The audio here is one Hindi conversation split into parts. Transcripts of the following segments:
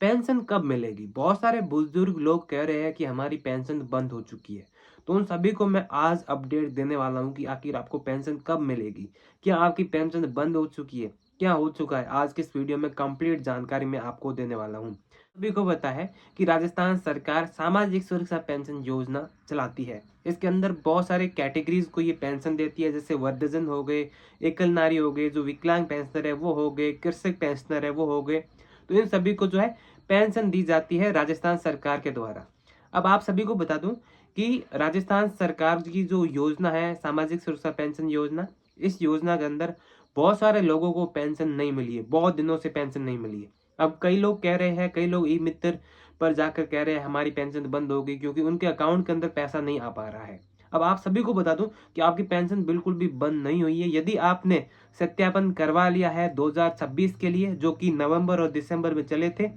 पेंशन कब मिलेगी? बहुत सारे बुजुर्ग लोग कह रहे हैं कि हमारी पेंशन बंद हो चुकी है। तो उन सभी को मैं आज अपडेट देने वाला हूँ कि आखिर आपको पेंशन कब मिलेगी? क्या आपकी पेंशन बंद हो चुकी है? क्या हो चुका है? आज के इस वीडियो में कंप्लीट जानकारी मैं आपको देने वाला हूँ। सभी को पता है कि राजस्थान सरकार सामाजिक सुरक्षा पेंशन योजना चलाती है। इसके अंदर बहुत सारे कैटेगरीज को ये पेंशन देती है, जैसे वृद्धजन हो गए, एकल नारी हो गए, जो विकलांग पेंशनर है वो हो गए, कृषक पेंशनर है वो हो गए। तो इन सभी को जो है पेंशन दी जाती है राजस्थान सरकार के द्वारा। अब आप सभी को बता दूं कि राजस्थान सरकार की जो योजना है सामाजिक सुरक्षा पेंशन योजना, इस योजना के अंदर बहुत सारे लोगों को पेंशन नहीं मिली है, बहुत दिनों से पेंशन नहीं मिली है। अब कई लोग कह रहे हैं, कई लोग ई मित्र पर जाकर कह रहे हैं हमारी पेंशन बंद हो गई क्योंकि उनके अकाउंट के अंदर पैसा नहीं आ पा रहा है। अब आप सभी को बता दूं कि आपकी पेंशन बिल्कुल भी बंद नहीं हुई है। यदि आपने सत्यापन करवा लिया है 2026 के लिए, जो कि नवंबर और दिसंबर में चले थे,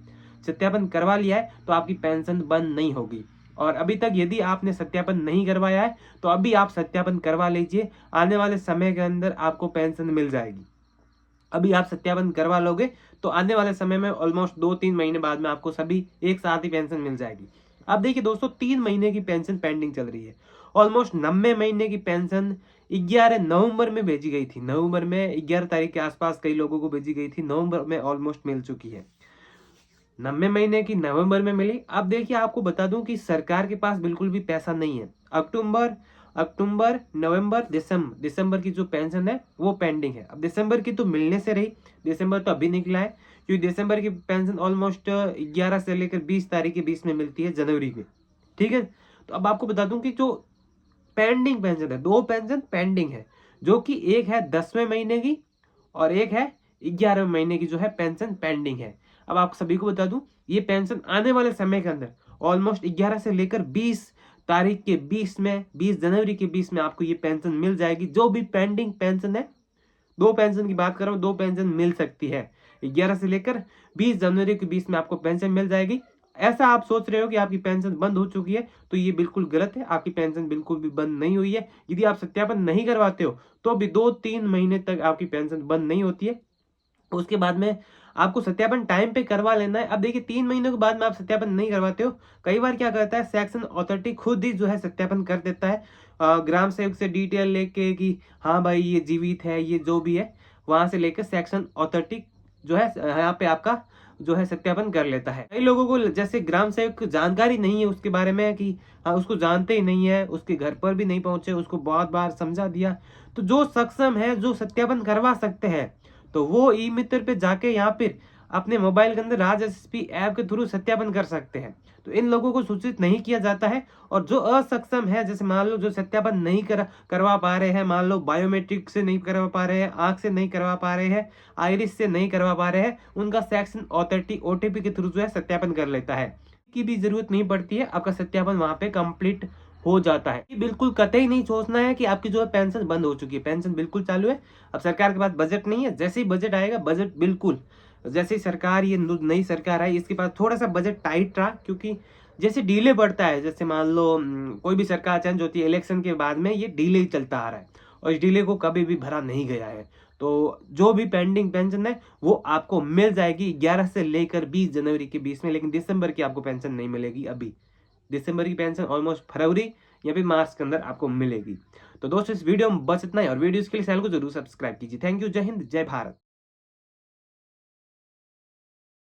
सत्यापन करवा लिया है तो आपकी पेंशन बंद नहीं होगी। और अभी तक यदि आपने सत्यापन नहीं करवाया है तो अभी आप सत्यापन करवा लीजिए, आने वाले समय के अंदर आपको पेंशन मिल जाएगी। अभी आप सत्यापन करवा लोगे तो आने वाले समय में ऑलमोस्ट 2-3 महीने बाद में आपको सभी एक साथ ही पेंशन मिल जाएगी। अब देखिए दोस्तों, 3 महीने की पेंशन पेंडिंग चल रही है। ऑलमोस्ट 90 महीने की पेंशन 11 नवंबर में भेजी गई थी। नवंबर में 11 तारीख के आसपास कई लोगों को भेजी गई थी, नवंबर में ऑलमोस्ट मिल चुकी है। 90 महीने की नवंबर में मिली। अब देखिए आपको बता दूं कि सरकार के पास बिल्कुल भी पैसा नहीं है। अक्टूबर अक्टूबर नवंबर दिसंबर की जो पेंशन है वो पेंडिंग है। अब दिसंबर की तो मिलने से रही, दिसंबर तो अभी निकला है, क्योंकि दिसंबर की पेंशन ऑलमोस्ट 11 से लेकर 20 तारीख के बीच में मिलती है, जनवरी में। ठीक है, तो अब आपको बता दूं कि जो पेंडिंग पेंशन है, 2 पेंशन पेंडिंग है, जो कि एक है 10वें महीने की और एक है 11वें महीने की जो है पेंशन पेंडिंग है। अब आप सभी को बता दूं, ये पेंशन आने वाले समय के अंदर ऑलमोस्ट 11 से लेकर 20 तारीख के 20 में, 20 जनवरी के 20 में आपको ये पेंशन मिल जाएगी। जो भी पेंडिंग पेंशन है, 2 पेंशन की बात कर रहा हूँ, 2 पेंशन मिल सकती है। 11 से लेकर 20 जनवरी के 20 में आपको पेंशन मिल जाएगी। ऐसा आप सोच रहे हो कि आपकी पेंशन बंद हो चुकी है, तो ये बिल्कुल गलत है। आपकी पेंशन बिल्कुल भी बंद नहीं हुई है। यदि आप सत्यापन नहीं करवाते हो तो भी 2-3 महीने तक आपकी पेंशन बंद नहीं होती है। उसके बाद में आपको सत्यापन टाइम पे करवा लेना है। अब देखिए 3 महीनों के बाद में आप सत्यापन नहीं करवाते हो, कई बार क्या करता है सेक्शन अथॉरिटी खुद ही जो है सत्यापन कर देता है, ग्राम सेवक से डिटेल लेके कि हाँ भाई ये जीवित है, ये जो भी है, वहां से लेकर सेक्शन अथॉरिटी जो है यहाँ पे आपका जो है सत्यापन कर लेता है। कई लोगों को जैसे ग्राम सेवक को जानकारी नहीं है उसके बारे में कि हाँ उसको जानते ही नहीं है, उसके घर पर भी नहीं पहुंचे, उसको बहुत बार समझा दिया। तो जो सक्षम है, जो सत्यापन करवा सकते हैं, तो वो ई मित्र पे जाके यहाँ पे अपने मोबाइल के अंदर राज एसएसपी ऐप के थ्रू सत्यापन कर सकते हैं। तो इन लोगों को सूचित नहीं किया जाता है। और जो असक्षम है, जैसे मान लो जो सत्यापन नहीं करवा पा रहे हैं, मान लो बायोमेट्रिक से नहीं करवा पा रहे हैं, आंख से नहीं करवा पा रहे हैं, आइरिस से नहीं करवा पा रहे हैं, उनका सेक्शन अथॉरिटी ओटीपी के थ्रू जो है सत्यापन कर लेता है। की भी जरूरत नहीं पड़ती है, आपका सत्यापन वहां पे कंप्लीट हो जाता है। बिल्कुल कतई नहीं सोचना है कि आपकी जो है पेंशन बंद हो चुकी है, पेंशन बिल्कुल चालू है। अब सरकार के पास बजट नहीं है, जैसे ही बजट आएगा, बजट बिल्कुल जैसे ही सरकार, ये नई सरकार आई, इसके पास थोड़ा सा बजट टाइट रहा, क्योंकि जैसे डिले बढ़ता है, जैसे मान लो कोई भी सरकार चेंज होती है इलेक्शन के बाद में, ये डिले ही चलता आ रहा है और इस डिले को कभी भी भरा नहीं गया है। तो जो भी पेंडिंग पेंशन है वो आपको मिल जाएगी 11 से लेकर 20 जनवरी के बीच में, लेकिन दिसंबर की आपको पेंशन नहीं मिलेगी। अभी दिसंबर की पेंशन ऑलमोस्ट फरवरी या फिर मार्च के अंदर आपको मिलेगी। तो दोस्तों इस वीडियो में बस इतना ही, और वीडियोस के लिए चैनल को जरूर सब्सक्राइब कीजिए। थैंक यू, जय हिंद, जय भारत।